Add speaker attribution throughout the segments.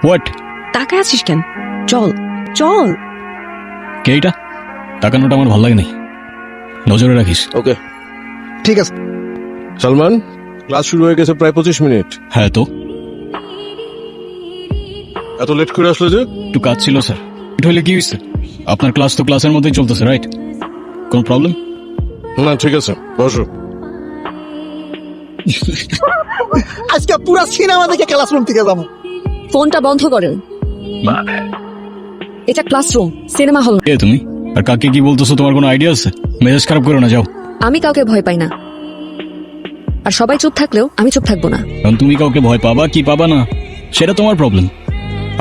Speaker 1: What?
Speaker 2: তাকায় আছিস কেন? চল চল।
Speaker 1: কে এটা? তাকানোটা আমার ভালো লাগে নাই, নজরে রাখিস।
Speaker 3: ওকে ঠিক আছে। সালমান, ক্লাস শুরু হয়ে গেছে প্রায় 25 মিনিট।
Speaker 1: হ্যাঁ তো
Speaker 3: এত লেট করে আসলে যে?
Speaker 1: একটু কাজ ছিল স্যার। এটা হলে কি হয়েছে? আপনার ক্লাস তো ক্লাসের মধ্যেই চলতেছে, রাইট? কোন প্রবলেম?
Speaker 3: না ঠিক আছে, বসো।
Speaker 4: আজকে পুরা সিনেমা দেখে ক্লাসরুম থেকে যাবো।
Speaker 2: ফোনটা বন্ধ করেন। এটা ক্লাসরুম, সিনেমা হল।
Speaker 1: কে তুমি? আর কাকে কি বলতেছো তোমার কোনো আইডিয়া আছে? মেজাজ খারাপ করো না, যাও।
Speaker 2: আমি কাউকে ভয় পাই না, আর সবাই চুপ থাকলেও আমি চুপ থাকবো না।
Speaker 1: কারণ তুমি কাউকে ভয় পাবা কি পাবা না সেটা তোমার প্রবলেম,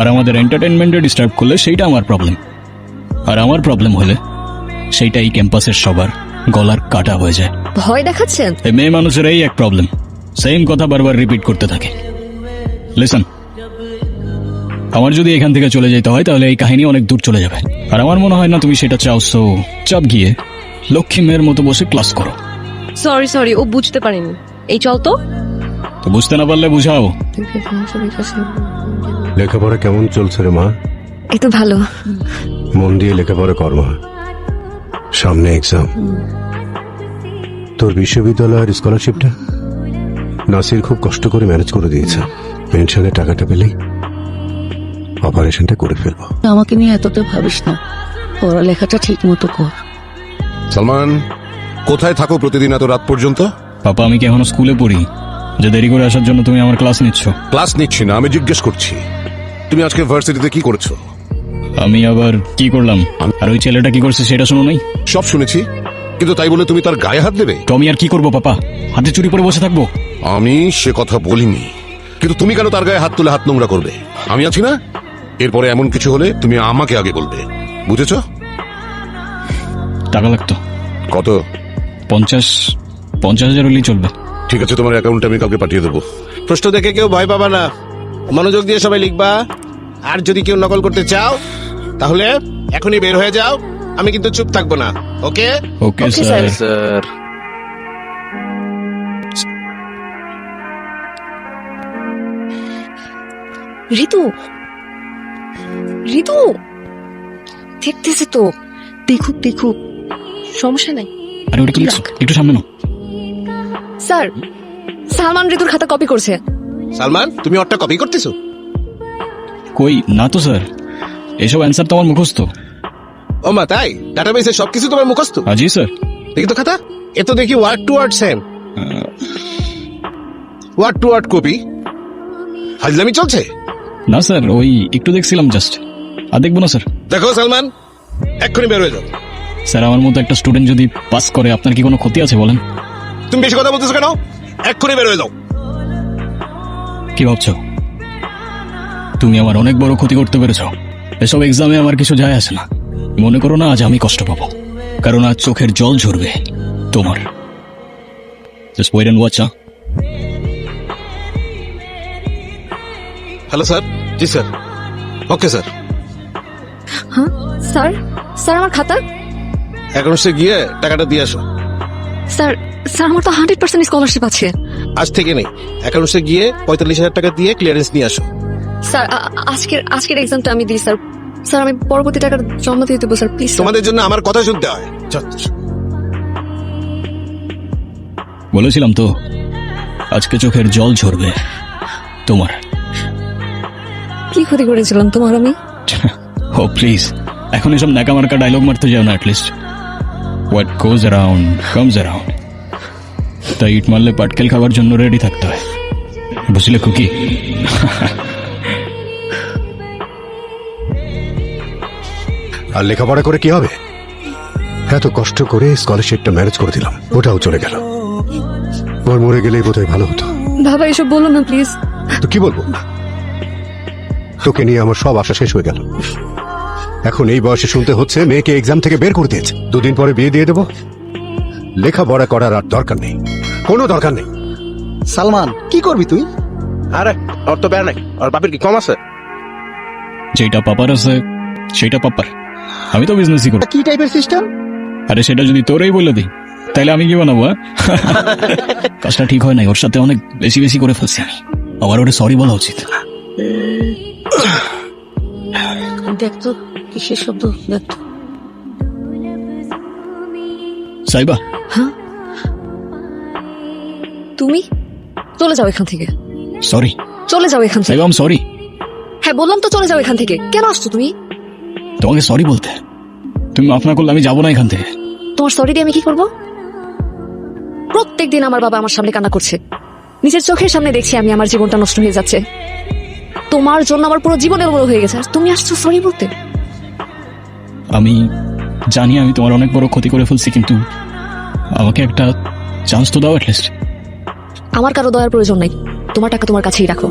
Speaker 1: আর আমাদের এন্টারটেনমেন্টে ডিস্টার্ব করলে সেইটা আমার প্রবলেম, আর আমার প্রবলেম হলে সেইটা এই ক্যাম্পাসের সবার গলার কাটা হয়ে যায়।
Speaker 2: ভয় দেখাচ্ছেন?
Speaker 1: এই মেয়ে মানুষের এই এক প্রবলেম, সেম কথা বারবার রিপিট করতে থাকে। লিসন, আমার যদি এখান থেকে চলে যেতে হয় তাহলে এই কাহিনী অনেক দূর চলে যাবে, আর আমার মনে হয় না তুমি সেটা চাও। সো চাপ গিয়ে লক্ষ্মী মেয়ের মতো বসে ক্লাস করো।
Speaker 2: সরি, ও বুঝতে পারেনি। এই চল তো।
Speaker 1: তো বুঝতে না পারলে বুঝাও।
Speaker 5: লেখাপড়া কেমন চলছে রে মা?
Speaker 2: এই তো ভালো।
Speaker 5: মন দিয়ে লেখাপড়া কর মা, সামনে এক্সাম। তোর বিশ্ববিদ্যালয়ের স্কলারশিপটা নাসির খুব কষ্ট করে ম্যানেজ করে দিয়েছে। পেনশনে টাকাটা পেলেই অপারেশনটা করে ফেলবো।
Speaker 6: আমাকে নিয়ে এতটা ভাবিস না, পড়ালেখাটা ঠিক মতো কর।
Speaker 7: সালমান, কোথায় থাকো প্রতিদিন এত রাত পর্যন্ত?
Speaker 1: পাপা, আমি কি এখনো স্কুলে পড়ি যে দেরি করে আসার জন্য তুমি আমার ক্লাস নিচ্ছ?
Speaker 7: ক্লাস নিচ্ছি না, আমি জিজ্ঞেস করছি তুমি আজকে ভার্সিটিতে কি করেছো?
Speaker 1: আমি আবার কি করলাম? আর ওই ছেলেটা কি করছে সেটা শুনো নাই?
Speaker 7: সব শুনেছি, কিন্তু তাই বলে তুমি তার গায়ে হাত দেবে?
Speaker 1: তো আমি আর কি করবো পাপা? হাতে চুরি পরে বসে থাকবো?
Speaker 7: আমি সে কথা বলিনি, কিন্তু তুমি কেন তার গায়ে হাত তুলে হাত নোংরা করবে? আমি আছি না, এরপরে এমন কিছু হলে তুমি আমাকে আগে বলবে, বুঝেছো?
Speaker 1: টাকা লাগতো
Speaker 7: কত?
Speaker 1: 50,000 হলেই চলবে।
Speaker 7: ঠিক আছে, তোমার অ্যাকাউন্টে আমি কালকে পাঠিয়ে দেবো।
Speaker 3: প্রশ্ন দেখে কেউ ভয় পাবা না, মনোযোগ দিয়ে সবাই লিখবা। আর যদি কেউ নকল করতে চাও তাহলে এখনই বের হয়ে যাও, আমি কিন্তু চুপ থাকবো না। ওকে
Speaker 1: ওকে
Speaker 2: Okay,
Speaker 1: স্যার।
Speaker 3: স্যার।
Speaker 2: ঋতু, দেখতেছে তো। দেখুক, সমস্যা নাই।
Speaker 1: আরে ওটা কি লিখছো? একটু সামনে নাও।
Speaker 2: স্যার, সালমান ঋতুর খাতা কপি করছে।
Speaker 3: সালমান, তুমি ওরটা কপি করতেছো?
Speaker 1: কই না তো স্যার, এসব অ্যান্সার তো আমার মুখস্থ।
Speaker 3: ও মা, তাই? ডাটাবেসে সবকিছু তোমার মুখস্থ?
Speaker 1: জি স্যার।
Speaker 3: দেখি তো খাতা। এ তো দেখি word to word same. Word to word copy? হাজলামি চলছে?
Speaker 1: না স্যার, ওই একটু দেখছিলাম জাস্ট, আর দেখবো না স্যার।
Speaker 3: দেখো সালমান, এক্ষুনি বের হয়ে যাও।
Speaker 1: স্যার, আমার মতো একটা স্টুডেন্ট যদি পাস করে আপনার কি কোনো ক্ষতি আছে বলেন?
Speaker 3: তুমি বেশি কথা বলতেছো কেন? এক্ষুনি বের হয়ে যাও।
Speaker 1: কি ভাবছো তুমি আমার অনেক বড় ক্ষতি করতে পেরেছো? এসব এক্সামে আমার কিছু যায় আসে না। মনে করো না আজ আমি কষ্ট পাবো, কারণ আজ চোখের জল ঝরবে তোমার। Just wait and watch.
Speaker 3: Hello sir. জি স্যার। Okay sir.
Speaker 2: হ্যাঁ স্যার, আমার খাতা।
Speaker 3: অ্যাকাউন্টসে গিয়ে টাকাটা দিয়ে আসো।
Speaker 2: স্যার, আমার তো 100% স্কলারশিপ আছে।
Speaker 3: আজ থেকে নেই, অ্যাকাউন্টসে গিয়ে 45,000 টাকা দিয়ে ক্লিয়ারেন্স নিয়ে আসো।
Speaker 2: স্যার, আজকের এক্সামটা আমি দিই স্যার। স্যার, আমি পরবর্তী টাকা জমা দিয়ে দেবো স্যার, প্লিজ।
Speaker 3: তোমাদের জন্য আমার কথা শুনতে হয়।
Speaker 1: বলেছিলাম তো আজকে চোখের জল ঝরবে তোমার।
Speaker 2: কি ক্ষতি করেছিলাম তোমার আমি?
Speaker 1: ও প্লিজ, এখন এসব ন্যাকামার্কা ডায়লগ মারতে যাও না। At least what goes around comes around. তাই ইট মারলে পাটকেল খাওয়ার জন্য রেডি থাকতে হয়, বুঝলে কুকি?
Speaker 5: আর লেখাপড়া করে কি হবে? এত কষ্ট করে স্কলারশিপটা ম্যানেজ করে দিলাম, ওটাও চলে গেল। ওর মরে গেলেই বোধহয় ভালো হতো।
Speaker 2: বাবা, এসব বলো না প্লিজ।
Speaker 5: তো কি বলবো? তোকে নিয়ে আমার সব আশা শেষ হয়ে গেল। এখন এই বয়সে শুনতে হচ্ছে মেয়েকে এক্সাম থেকে বের করে দিয়েছে, 2 দিন পরে বিয়ে দিয়ে দেবো। লেখাপড়া করার আর দরকার নেই, কোনো দরকার নেই।
Speaker 4: সালমান, কি করবি তুই?
Speaker 3: আরে ওর তো বের নাই, ওর বাপের কি কম আছে?
Speaker 1: যেটা পাপার আছে সেটা পাপার, আমি তো বিজনেসই করব।
Speaker 4: কি টাইপের সিস্টেম?
Speaker 1: আরে সেটা যদি তোরেই বলে দিই তাহলে আমি কি বানাবো? কাজটা ঠিক হয় নাই, ওর সাথে অনেক বেশি করে ফেলছি আমি। আবার ওটা সরি বলা উচিত।
Speaker 6: দেখ তো কিসের শব্দ, দেখ তো।
Speaker 1: সাইবা,
Speaker 2: তুমি চলে যাও এখান থেকে,
Speaker 1: সরি।
Speaker 2: চলে যাও এখান থেকে।
Speaker 1: সাইবা, আম সরি।
Speaker 2: হ্যাঁ বললাম তো চলে যাও এখান থেকে। কেন আসছো তুমি?
Speaker 1: তোমাকে সরি বলতে। তুমি মাফ না করলে আমি যাবো না এখান থেকে।
Speaker 2: তোমার সরি দিয়ে আমি কি করবো? প্রত্যেকদিন আমার বাবা আমার সামনে কান্না করছে, নিজের চোখের সামনে দেখছি আমি আমার জীবনটা নষ্ট হয়ে যাচ্ছে। তোমার জন্য আমার পুরো জীবনের বড় হয়ে গেছে, আর তুমি আসছো সরি বলতে।
Speaker 1: আমি জানি আমি তোমার অনেক বড় ক্ষতি করে ফেলছি, কিন্তু আমাকে একটা চান্স তো দাও অ্যাটলিস্ট।
Speaker 2: আমার কারো দয়ার প্রয়োজন নাই, তোমার টাকা তোমার কাছেই রাখো।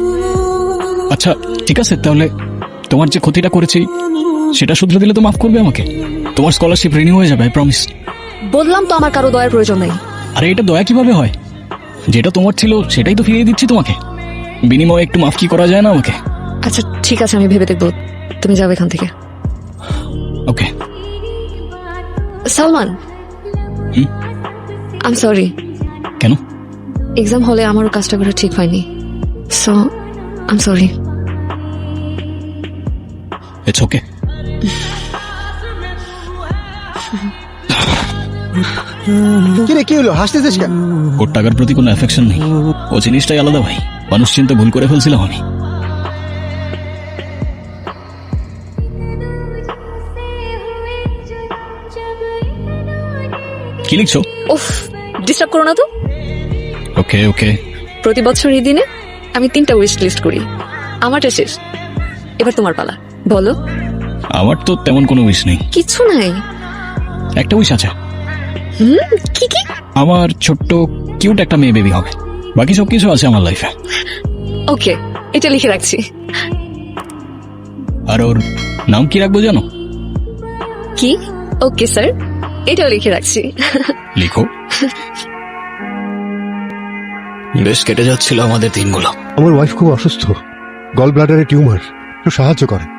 Speaker 1: আচ্ছা ঠিক আছে, তাহলে তোমার যে ক্ষতিটা করেছি সেটা শুধরে দিলে তো মাফ করবে আমাকে? তোমার স্কলারশিপ রিনিউ হয়ে যাবে, আই প্রমিস।
Speaker 2: বললাম তো আমার কারো দয়ার প্রয়োজন নাই।
Speaker 1: আরে এটা দয়া কিভাবে হয়? যেটা তোমার ছিল সেটাই তো ফিরিয়ে দিচ্ছি তোমাকে, বিনিময়ে একটু মাফ কি করা যায় না আমাকে?
Speaker 2: আচ্ছা ঠিক আছে, আমি ভেবে দেখবো। তুমি যাও এখান থেকে।
Speaker 1: Okay.
Speaker 2: Salman, I am sorry.
Speaker 1: কেন?
Speaker 2: এক্সাম হলে আমারও কাজটা করা ঠিক হয়নি, so I am sorry.
Speaker 1: It's okay.
Speaker 4: কিরে কি হলো, হাসতেছিস কেন?
Speaker 1: ওর টাকার প্রতি কোনো অ্যাফেকশন নেই, ও জিনিসটাই আলাদা ভাই। মানুষ চিন্তা ভুল করে ফেলছিলাম আমি। কি লিখছো?
Speaker 2: উফ, ডিস্টার্ব করো না তো।
Speaker 1: ওকে ওকে।
Speaker 2: প্রতি বছর এই দিনে আমি 3টা উইশ লিস্ট করি, আমারটা শেষ, এবার তোমার পালা, বলো।
Speaker 1: আমার তো তেমন কোনো উইশ নেই।
Speaker 2: কিছু নাই?
Speaker 1: একটা উইশ আছে,
Speaker 2: কি কি?
Speaker 1: আমার ছোট্ট কিউট একটা মেয়ে বেবি হবে। বাকি সব কিছু আছে আমার লাইফে।
Speaker 2: ওকে, এটা লিখে রাখছি।
Speaker 1: আর ওর নাম কি রাখবো জানো?
Speaker 2: কি? ওকে স্যার, এটাও লিখে রাখছি।
Speaker 1: লিখো। বেশ কেটে যাচ্ছিল আমাদের দিনগুলো।
Speaker 5: আমার ওয়াইফ খুব অসুস্থ, গল ব্লাডারে টিউমার। একটু সাহায্য করেন,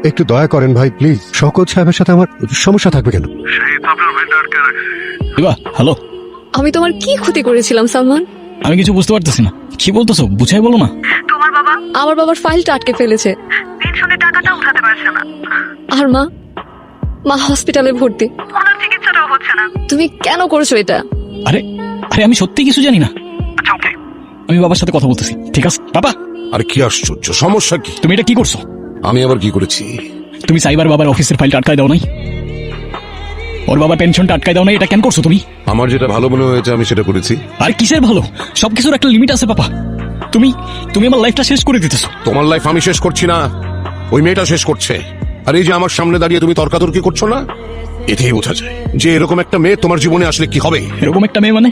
Speaker 5: একটু দয়া করেন ভাই প্লিজ। শওকত সাহেবের সাথে আমার সমস্যা থাকবে কেন?
Speaker 1: এবার হ্যালো,
Speaker 2: আমি তোমার কি ক্ষতি করেছিলাম সালমান?
Speaker 1: আমি কিছু বুঝতে পারতেছি না, কি বলতেছো বুঝাই বলো না।
Speaker 2: আমার বাবার ফাইলটা আটকে ফেলেছে,
Speaker 8: পেনশনের টাকাটা উঠাতে পারছে না,
Speaker 2: আর মা হসপিটালে ভর্তি,
Speaker 8: ওনার চিকিৎসাটাও হচ্ছে না।
Speaker 2: তুমি কেন করছো এটা?
Speaker 1: আরে আরে আমি সত্যি কিছু জানি না।
Speaker 8: আচ্ছা ওকে,
Speaker 1: আমি বাবার সাথে কথা বলতেছি, ঠিক আছে? বাবা,
Speaker 7: আর কি আশ্চর্য, সমস্যা কি?
Speaker 1: তুমি এটা কি করছো?
Speaker 7: আমি আবার কি করেছি?
Speaker 1: তুমি সাইবার বাবার অফিসের ফাইলটা আটকায় দাও নাই? ওর বাবার পেনশনটা আটকায় দাও নাই? এটা কেন করছো তুমি?
Speaker 7: আমার যেটা ভালো মনে হয়েছে আমি সেটা করেছি।
Speaker 1: আর কিসের ভালো? সবকিছুর একটা লিমিট আছে বাবা। তুমি তুমি আমার লাইফটা শেষ করে দিতেছো।
Speaker 7: তোমার লাইফ আমি শেষ করছি না, ওই মেয়েটা শেষ করছে। আর এই যে আমার সামনে দাঁড়িয়ে তুমি তর্কাতর্কি করছো না, এতেই বোঝা যায় যে এরকম একটা মেয়ে তোমার জীবনে আসলে কি হবে।
Speaker 1: এরকম একটা মেয়ে মানে?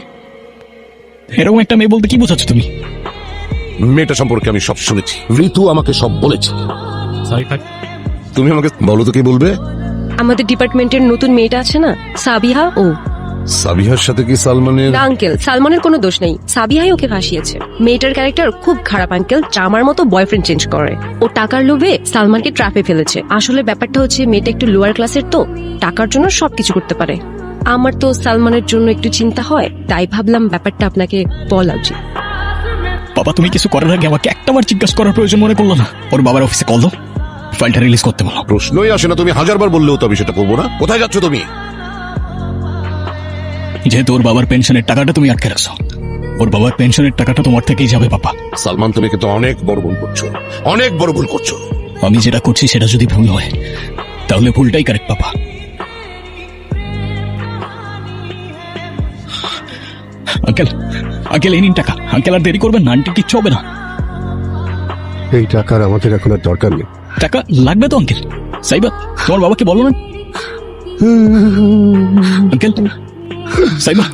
Speaker 1: এরকম একটা মেয়ে বলতে কি বোঝাচ্ছ তুমি?
Speaker 7: মেয়েটা সম্পর্কে আমি সব শুনেছি, ঋতু আমাকে সব বলেছে। তুমি আমাকে বলো তো কি বলবে?
Speaker 9: আমাদের ডিপার্টমেন্টের নতুন মেয়েটা আছে না, সাবিহা, ও।
Speaker 7: সাবিহার সাথে কি সালমানের?
Speaker 9: না আঙ্কেল, সালমানের কোনো দোষ নেই, সাবিহাই ওকে ফাঁসিয়েছে। মেয়েটার ক্যারেক্টার খুব খারাপ আঙ্কেল, জামার মতো বয়ফ্রেন্ড চেঞ্জ করে। ও টাকার লোভে সালমানকে ট্র্যাপে ফেলেছে। আসলে ব্যাপারটা হচ্ছে মেয়েটা একটু লোয়ার ক্লাসের, তো টাকার জন্য সবকিছু করতে পারে। আমার তো সালমানের জন্য একটু চিন্তা হয়, তাই ভাবলাম ব্যাপারটা আপনাকে বলা উচিত।
Speaker 1: বাবা, তুমি কিছু করার আগে আমাকে একটাবার জিজ্ঞাসা করার প্রয়োজন মনে করলো না? ওর বাবার অফিসে কল দাও, ফাইলটা রিলিজ করতে বলো।
Speaker 7: প্রশ্নই আসে না, তুমি হাজারবার বললেও তো আমি সেটা করবো না। কোথায় যাচ্ছ তুমি?
Speaker 1: যেহেতু ওর বাবার পেনশনের টাকাটা তুমি আটকে রাখছো, ওর বাবার পেনশনের টাকাটা তোমার থেকেই যাবে বাবা।
Speaker 7: সালমান, তুমি কিন্তু অনেক বড় ভুল করছো, অনেক বড় ভুল করছো।
Speaker 1: আমি যেটা করছি সেটা যদি ভুল হয় তাহলে ভুলটাই কারেক্ট বাবা। আঙ্কেল, আঙ্কেল এই নিন টাকা। আঙ্কেল আর দেরি করবেন না, আন্টি কিচ্ছু হবে না।
Speaker 5: এই টাকার আমাদের এখন আর দরকার নেই।
Speaker 1: টাকা লাগবে তো আঙ্কেল? সাইবা, তোমার বাবাকে বলো না। আঙ্কেল, সাইবা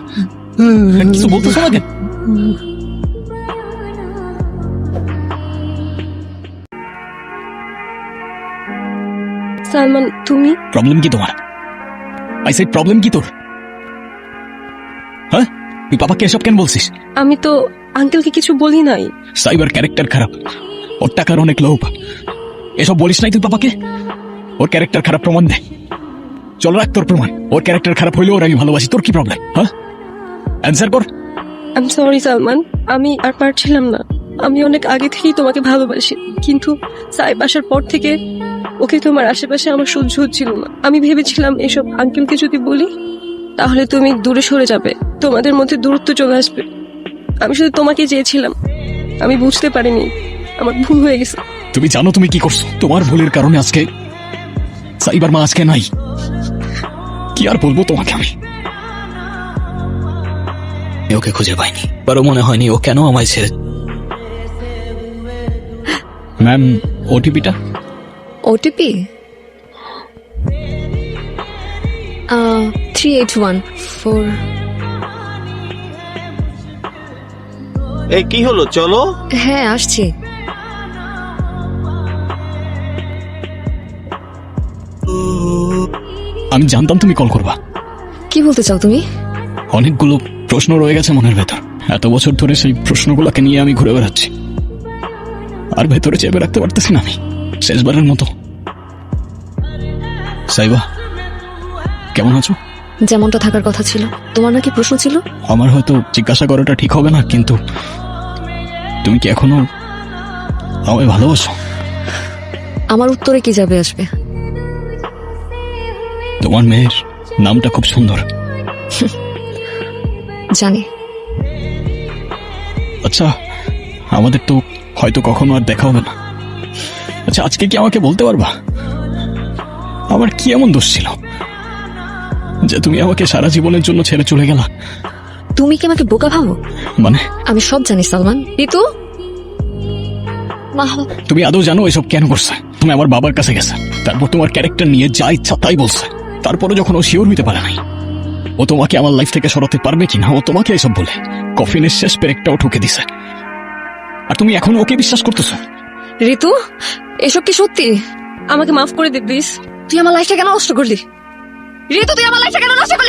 Speaker 1: কিছু বলতেছো না কেন?
Speaker 9: সালমান, তুমি?
Speaker 1: প্রবলেম কি তোমার? আই সেড প্রবলেম কি তোর? হ্যাঁ, তুই পাপাকে এসব কেন বলছিস?
Speaker 9: আমি তো আঙ্কেলকে কিছু বলি নাই।
Speaker 1: সাইবার ক্যারেক্টার খারাপ, ওর টাকার অনেক লোভ। এসব বলিস নাই তুই পাপাকে? ওর ক্যারেক্টার খারাপ প্রমাণ দে। চল রাখ তোর প্রমাণ। ওর ক্যারেক্টার খারাপ হইলেও ওর আমি ভালোবাসি। তোর কি প্রবলেম? হ্যাঁ, অ্যান্সার কর।
Speaker 9: আই এম সরি সালমান, আমি আর পারছিলাম না। আমি অনেক আগে থেকেই তোমাকে ভালোবাসি, কিন্তু সাহেব আসার পর থেকে ওকে তোমার আশেপাশে আমার সহ্য হচ্ছিল না। আমি ভেবেছিলাম এসব আঙ্কেলকে যদি বলি তাহলে তুমি দূরে সরে যাবে, তোমাদের মধ্যে দূরত্ব চলে আসবে। আমি শুধু তোমাকে চেয়েছিলাম, আমি বুঝতে পারিনি, আমার ভুল হয়ে গেছে।
Speaker 1: তুমি জানো তুমি কি করছো? তোমার ভুলের কারণে আজকে সাইবার মা আজকে নাই। কি আর বলবো তোমাকে আমি? ওকে খুঁজে পাইনি, বারো মনে হয়নি ও কেন আমায় ছেড়ে। ম্যাম, ওটিপিটা?
Speaker 2: ওটিপি 3814।
Speaker 3: এই কি হলো, চলো।
Speaker 2: হ্যাঁ আসছি।
Speaker 1: আমি জানতাম তুমি কল করবা।
Speaker 2: কি বলতে চাও তুমি?
Speaker 1: অনেকগুলো প্রশ্ন রয়ে গেছে মনের ভেতর। এত বছর ধরে সেই প্রশ্নগুলোকে নিয়ে আমি ঘুরে বেড়াচ্ছি, আর ভেতরে চেপে রাখতে পারতেছি না আমি। শেষবারের মতো, সাইবা কেমন আছো?
Speaker 2: যেমনটা থাকার কথা ছিল। তোমার নাকি প্রশ্ন ছিল?
Speaker 1: আমার হয়তো জিজ্ঞাসা করাটা ঠিক হবে না, কিন্তু তুমি কি এখনো আমায় ভালোবাসো?
Speaker 2: আমার উত্তরে কি যাবে আসবে?
Speaker 1: তোমার মেয়ের নামটা খুব সুন্দর।
Speaker 2: জানি।
Speaker 1: আচ্ছা, আমাদের তো হয়তো কখনো আর দেখা হবে না। আচ্ছা, আজকে কি আমাকে বলতে পারবা আমার কি এমন দোষ ছিল যে তুমি আমাকে সারা জীবনের জন্য ছেড়ে চলে গেলা?
Speaker 2: তুমি কি আমাকে বোকা ভাবো?
Speaker 1: মানে
Speaker 2: আমি সব জানি সালমান। ঋতু, মা,
Speaker 1: তুমি আদৌ জানো এসব কেন করছে? তুমি আমার বাবার কাছে গেছে, তারপর তোমার ক্যারেক্টার নিয়ে যা ইচ্ছা তাই বলছে। তারপরে যখন ও শিওর হইতে পারে নাই ও তোমাকে আমার লাইফ থেকে সরাতে পারবে কিনা, ও তোমাকে এসব বলে কফিনের শেষ পেরেকটাও ঠুকে দিছে, আর তুমি এখন ওকে বিশ্বাস করতেছো?
Speaker 2: ঋতু, এসব কি সত্যি?
Speaker 9: আমাকে মাফ করে দে প্লিজ।
Speaker 2: তুই আমার লাইফটা কেন নষ্ট করলি? ঋতু, তুই আমার লাইফটা কেন নষ্ট করলি?